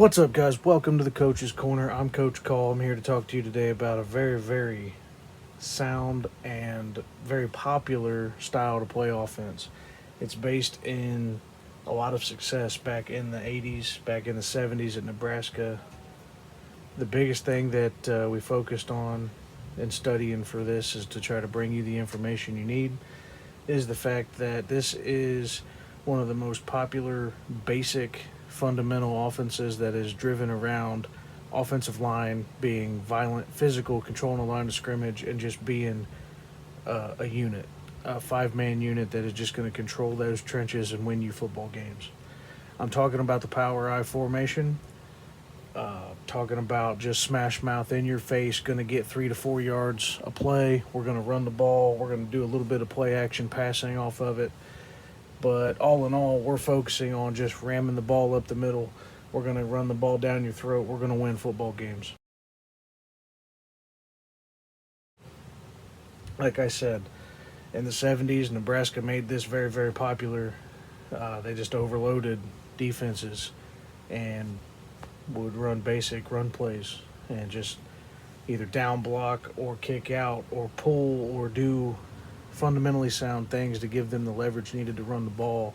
What's up, guys? Welcome to the Coach's Corner. I'm Coach Call. I'm here to talk to you today about a very sound and very popular style to play offense. It's based in a lot of success back in the 80s, back in the 70s at Nebraska. The biggest thing that we focused on in studying for this is to try to bring you the information you need, is the fact that this is one of the most popular, basic, fundamental offenses that is driven around offensive line being violent, physical, controlling the line of scrimmage, and just being a unit, a five-man unit that is just going to control those trenches and win you football games. I'm talking about the power I formation. Talking about just smash mouth in your face, going to get 3 to 4 yards a play. We're going to run the ball. We're going to do a little bit of play action passing off of it. But all in all, we're focusing on just ramming the ball up the middle. We're going to run the ball down your throat. We're going to win football games. Like I said, in the 70s, Nebraska made this very popular. They just overloaded defenses and would run basic run plays and just either down block or kick out or pull or do fundamentally sound things to give them the leverage needed to run the ball,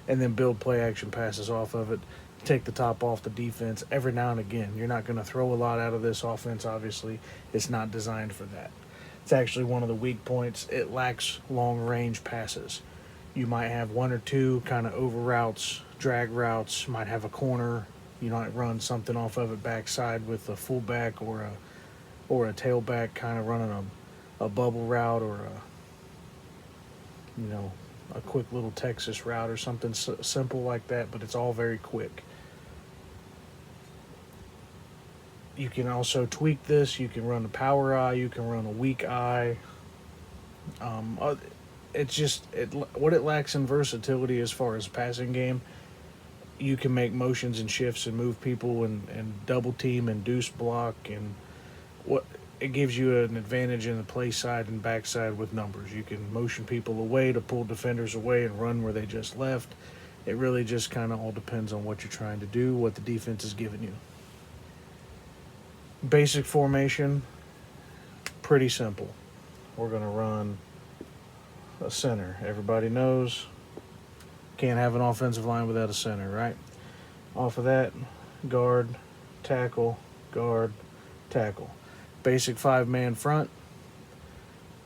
and then build play action passes off of it, take the top off the defense every now and again. You're not going to throw a lot out of this offense, obviously. It's not designed for that. It's actually one of the weak points. It lacks long range passes. You might have one or two kind of over routes, drag routes, might have a corner. You might run something off of it backside with a fullback or a tailback kind of running a bubble route or a quick little Texas route or something simple like that, but it's all very quick. You can also tweak this. You can run a power eye. You can run a weak eye. It's just what it lacks in versatility as far as passing game. You can make motions and shifts and move people and double team and deuce block, and what it gives you an advantage in the play side and backside with numbers. You can motion people away to pull defenders away and run where they just left. It really just kind of all depends on what you're trying to do, what the defense is giving you. Basic formation, pretty simple. We're going to run a center. Everybody knows can't have an offensive line without a center, right? Off of that, guard, tackle, guard, tackle. Basic five-man front.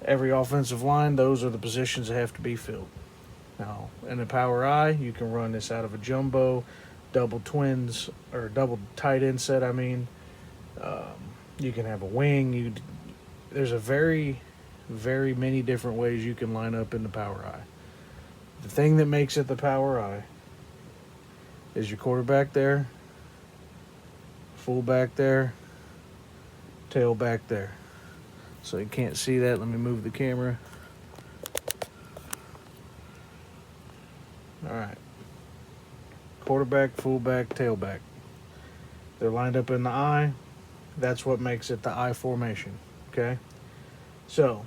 Every offensive line, those are the positions that have to be filled. Now, in a power I, you can run this out of a jumbo, double twins, or double tight end set, you can have a wing. There's a very many different ways you can line up in the power I. The thing that makes it the power I is your quarterback there, fullback there, tailback there. So you can't see that. Let me move the camera. All right. Quarterback, fullback, tailback. They're lined up in the I. That's what makes it the I formation. Okay? So,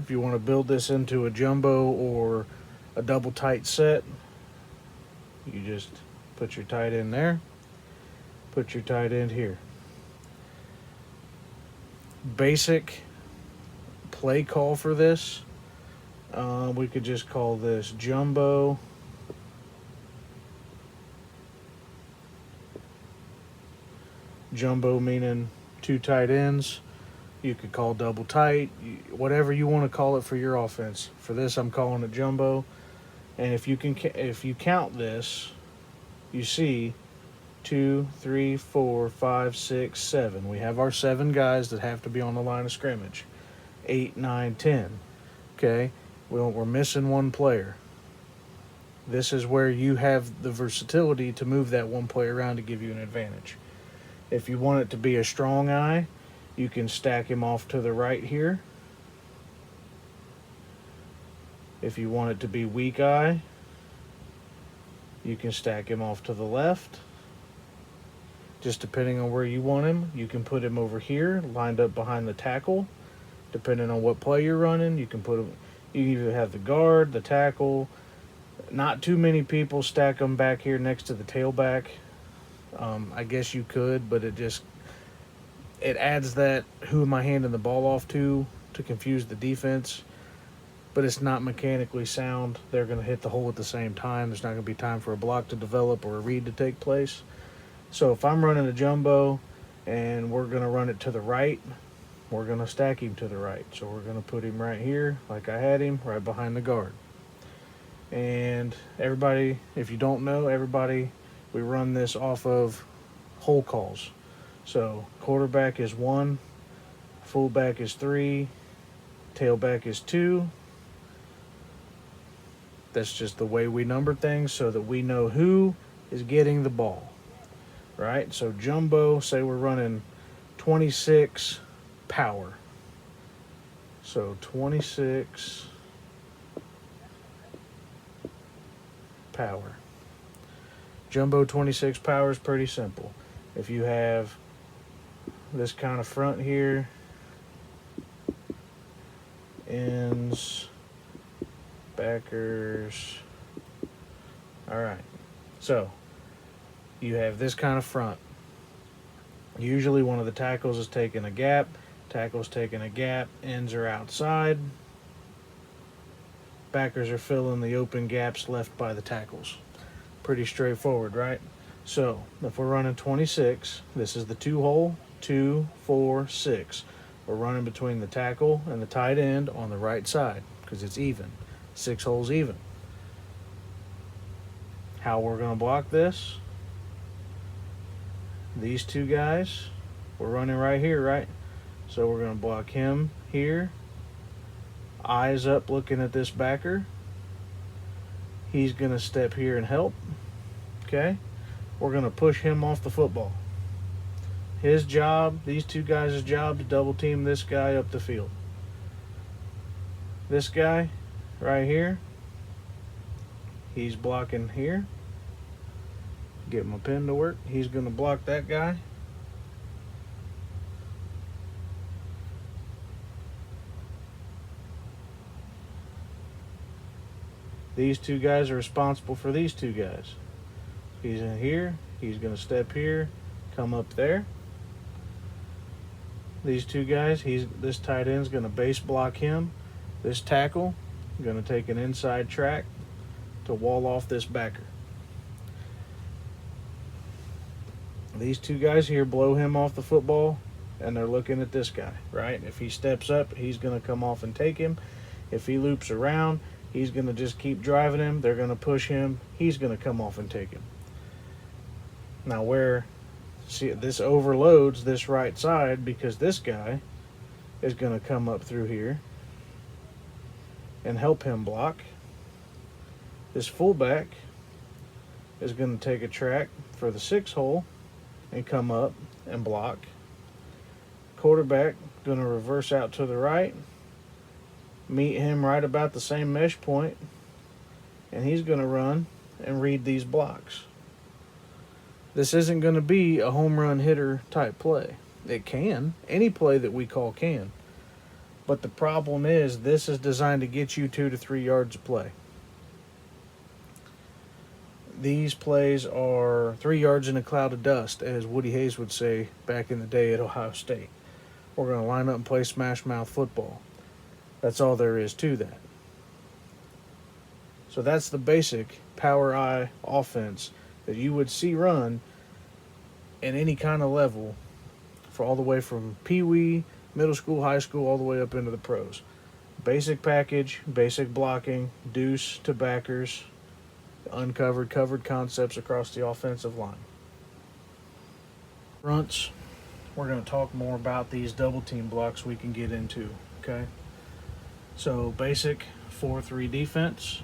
if you want to build this into a jumbo or a double tight set, you just put your tight end there, put your tight end here. Basic play call for this, we could just call this jumbo. Jumbo meaning two tight ends. You could call double tight, whatever you want to call it for your offense. For this, I'm calling it jumbo. And if you count this, you see 2, 3, 4, 5, 6, 7. We have our 7 guys that have to be on the line of scrimmage. 8, 9, 10. Okay, we're missing one player. This is where you have the versatility to move that one player around to give you an advantage. If you want it to be a strong eye, you can stack him off to the right here. If you want it to be weak eye, you can stack him off to the left. Just depending on where you want him, you can put him over here, lined up behind the tackle. Depending on what play you're running, you can put him. You either have the guard, the tackle. Not too many people stack them back here next to the tailback. I guess you could, but it adds that who am I handing the ball off to confuse the defense. But it's not mechanically sound. They're going to hit the hole at the same time. There's not going to be time for a block to develop or a read to take place. So if I'm running a jumbo and we're going to run it to the right, we're going to stack him to the right. So we're going to put him right here, like I had him, right behind the guard. And everybody, if you don't know, we run this off of hole calls. So quarterback is 1, fullback is 3, tailback is 2. That's just the way we number things so that we know who is getting the ball, right? So jumbo, say we're running 26 power. So 26 power. Jumbo 26 power is pretty simple. If you have this kind of front here, ends, backers. All right. So you have this kind of front. Usually one of the tackles is taking a gap. Tackle's taking a gap. Ends are outside. Backers are filling the open gaps left by the tackles. Pretty straightforward, right? So if we're running 26, this is the 2 hole, 2, 4, 6. We're running between the tackle and the tight end on the right side because it's even. 6 holes even. How we're going to block this? These 2 guys, we're running right here, right? So we're going to block him here. Eyes up looking at this backer. He's going to step here and help. Okay? We're going to push him off the football. His job, these 2 guys' job, to double team this guy up the field. This guy right here, he's blocking here. Get my pen to work. He's going to block that guy. These 2 guys are responsible for these 2 guys. He's in here. He's going to step here, come up there. These 2 guys, this tight end's going to base block him. This tackle going to take an inside track to wall off this backer. These 2 guys here blow him off the football, and they're looking at this guy, right? If he steps up, he's going to come off and take him. If he loops around, he's going to just keep driving him. They're going to push him. He's going to come off and take him. Now see, this overloads this right side because this guy is going to come up through here and help him block. This fullback is going to take a track for the 6 hole and come up and block. Quarterback going to reverse out to the right, meet him right about the same mesh point, and he's going to run and read these blocks. This isn't going to be a home run hitter type play. It can. Any play that we call can. But the problem is this is designed to get you 2 to 3 yards of play. These plays are 3 yards in a cloud of dust, as Woody Hayes would say back in the day at Ohio State. We're going to line up and play smash mouth football. That's all there is to that. So that's the basic power I offense that you would see run in any kind of level for all the way from pee-wee, middle school, high school, all the way up into the pros. Basic package, basic blocking, deuce to backers, uncovered, covered concepts across the offensive line. Fronts, we're going to talk more about these double team blocks we can get into, okay? So basic 4-3 defense,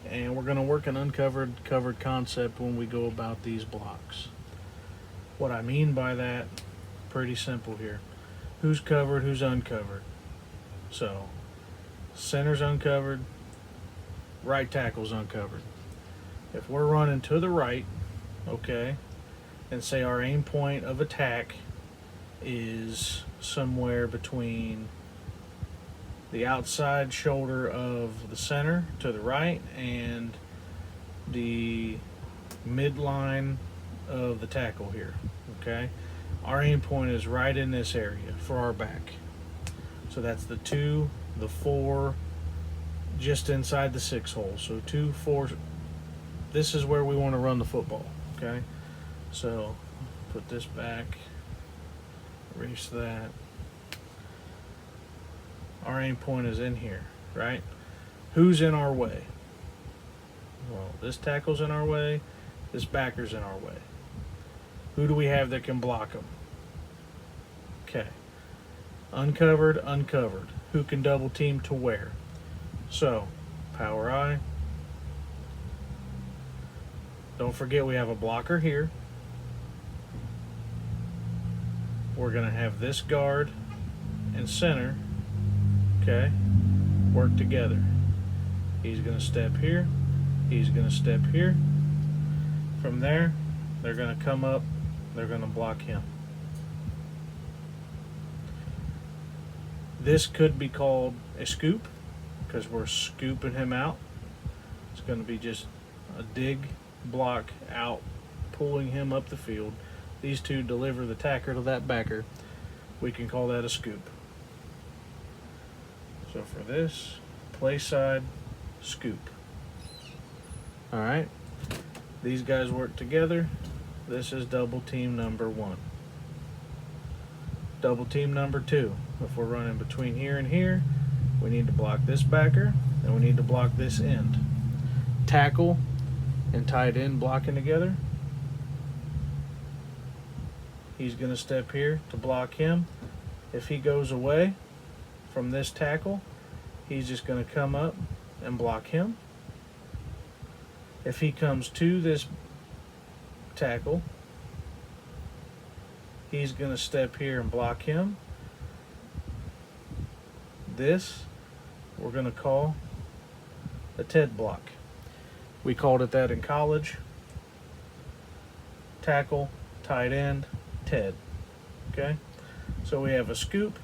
and we're going to work an uncovered, covered concept when we go about these blocks. What I mean by that, pretty simple here. Who's covered, who's uncovered? So, center's uncovered, right tackle's uncovered. If we're running to the right, okay, and say our aim point of attack is somewhere between the outside shoulder of the center to the right and the midline of the tackle here. Okay, our aim point is right in this area for our back. So that's the 2, the 4, just inside the 6 hole. So 2, 4. This is where we want to run the football. Okay, so put this back, erase that. Our aim point is in here, right? Who's in our way? Well, this tackle's in our way. This backer's in our way. Who do we have that can block them? Okay. Uncovered, uncovered. Who can double team to where? So, power I. Don't forget we have a blocker here. We're going to have this guard and center, okay, work together. He's going to step here. He's going to step here. From there, they're going to come up. They're going to block him. This could be called a scoop because we're scooping him out. It's going to be just a dig block out, pulling him up the field. These two deliver the tacker to that backer. We can call that a scoop. So for this, play side, scoop. All right. These guys work together. This is double team number 1. Double team number 2. If we're running between here and here, we need to block this backer, and we need to block this end. Tackle and tight end blocking together. He's going to step here to block him. If he goes away from this tackle, he's just going to come up and block him. If he comes to this tackle, he's going to step here and block him. This we're going to call a TED block. We called it that in college. Tackle, tight end, TED. Okay? So we have a scoop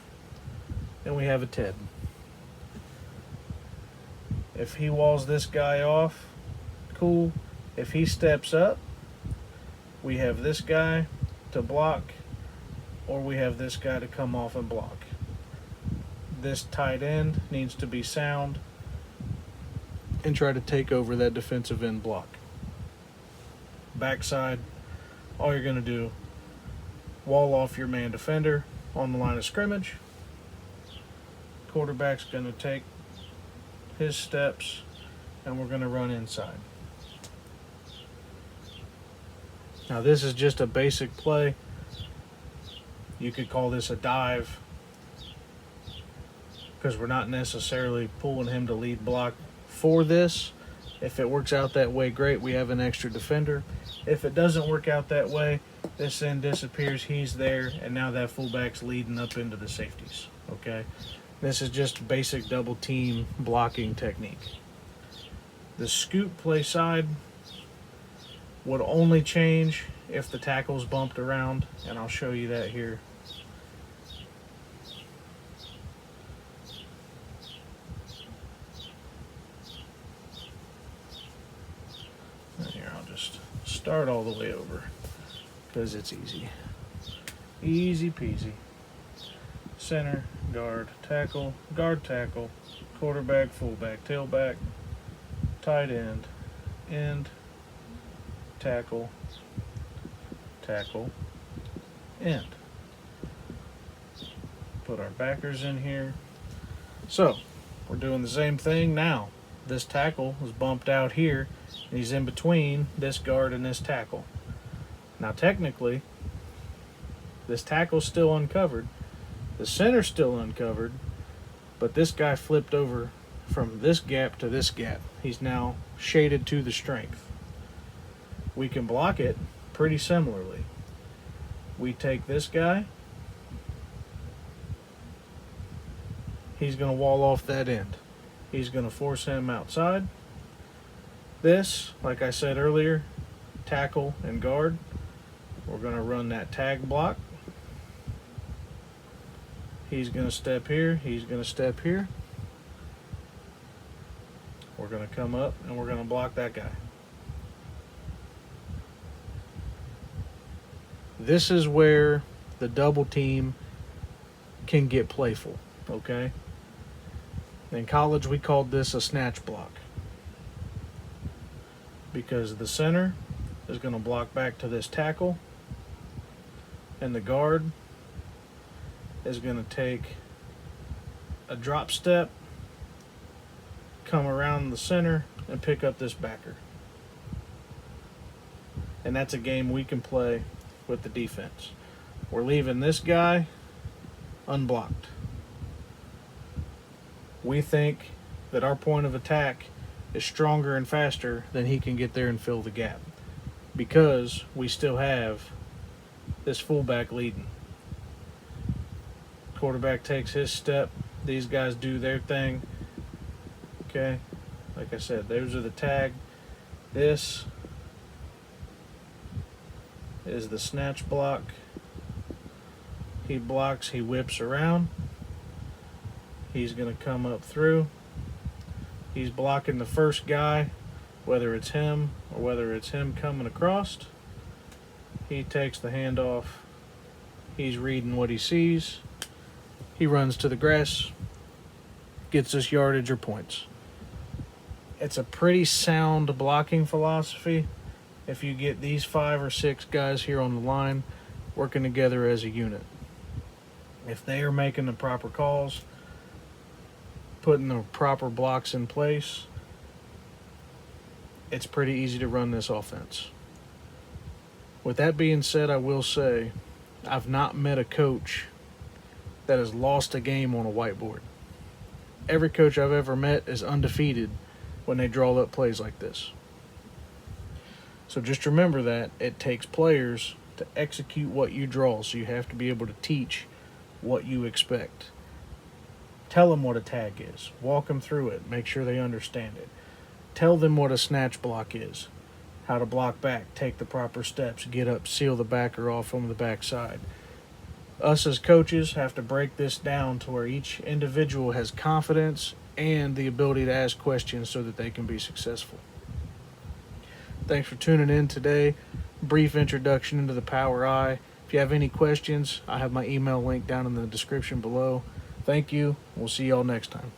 and we have a TED. If he walls this guy off, cool. If he steps up, we have this guy to block, or we have this guy to come off and block. This tight end needs to be sound and try to take over that defensive end block. Backside, all you're going to do, wall off your man defender on the line of scrimmage. Quarterback's going to take his steps, and we're going to run inside. Now this is just a basic play. You could call this a dive because we're not necessarily pulling him to lead block for this. If it works out that way, great. We have an extra defender. If it doesn't work out that way, this end disappears. He's there, and now that fullback's leading up into the safeties. Okay? This is just basic double team blocking technique. The scoop play side would only change if the tackle's bumped around, and I'll show you that here. And here, I'll just start all the way over because it's easy. Easy peasy. Center, guard, tackle, quarterback, fullback, tailback, tight end, tackle, end. Put our backers in here. So, we're doing the same thing now. This tackle is bumped out here, and he's in between this guard and this tackle. Now, technically, this tackle's still uncovered. The center's still uncovered, but this guy flipped over from this gap to this gap. He's now shaded to the strength. We can block it pretty similarly. We take this guy. He's going to wall off that end. He's going to force him outside. This, like I said earlier, tackle and guard. We're going to run that tag block. He's going to step here. He's going to step here. We're going to come up and we're going to block that guy. This is where the double team can get playful, okay? In college, we called this a snatch block because the center is going to block back to this tackle, and the guard is going to take a drop step, come around the center, and pick up this backer. And that's a game we can play with the defense. We're leaving this guy unblocked. We think that our point of attack is stronger and faster than he can get there and fill the gap because we still have this fullback leading. Quarterback takes his step. These guys do their thing. Okay? Like I said, those are the tag. This is the snatch block. He blocks, he whips around. He's going to come up through. He's blocking the first guy, whether it's him or whether it's him coming across. He takes the handoff. He's reading what he sees. He runs to the grass, gets us yardage or points. It's a pretty sound blocking philosophy if you get these 5 or 6 guys here on the line working together as a unit. If they are making the proper calls, putting the proper blocks in place, it's pretty easy to run this offense. With that being said, I will say I've not met a coach that has lost a game on a whiteboard. Every coach I've ever met is undefeated when they draw up plays like this. So just remember that it takes players to execute what you draw, so you have to be able to teach what you expect. Tell them what a tag is. Walk them through it. Make sure they understand it. Tell them what a snatch block is. How to block back, take the proper steps, get up, seal the backer off on the backside. Us as coaches have to break this down to where each individual has confidence and the ability to ask questions so that they can be successful. Thanks for tuning in today. Brief introduction into the Power Eye. If you have any questions, I have my email link down in the description below. Thank you. We'll see y'all next time.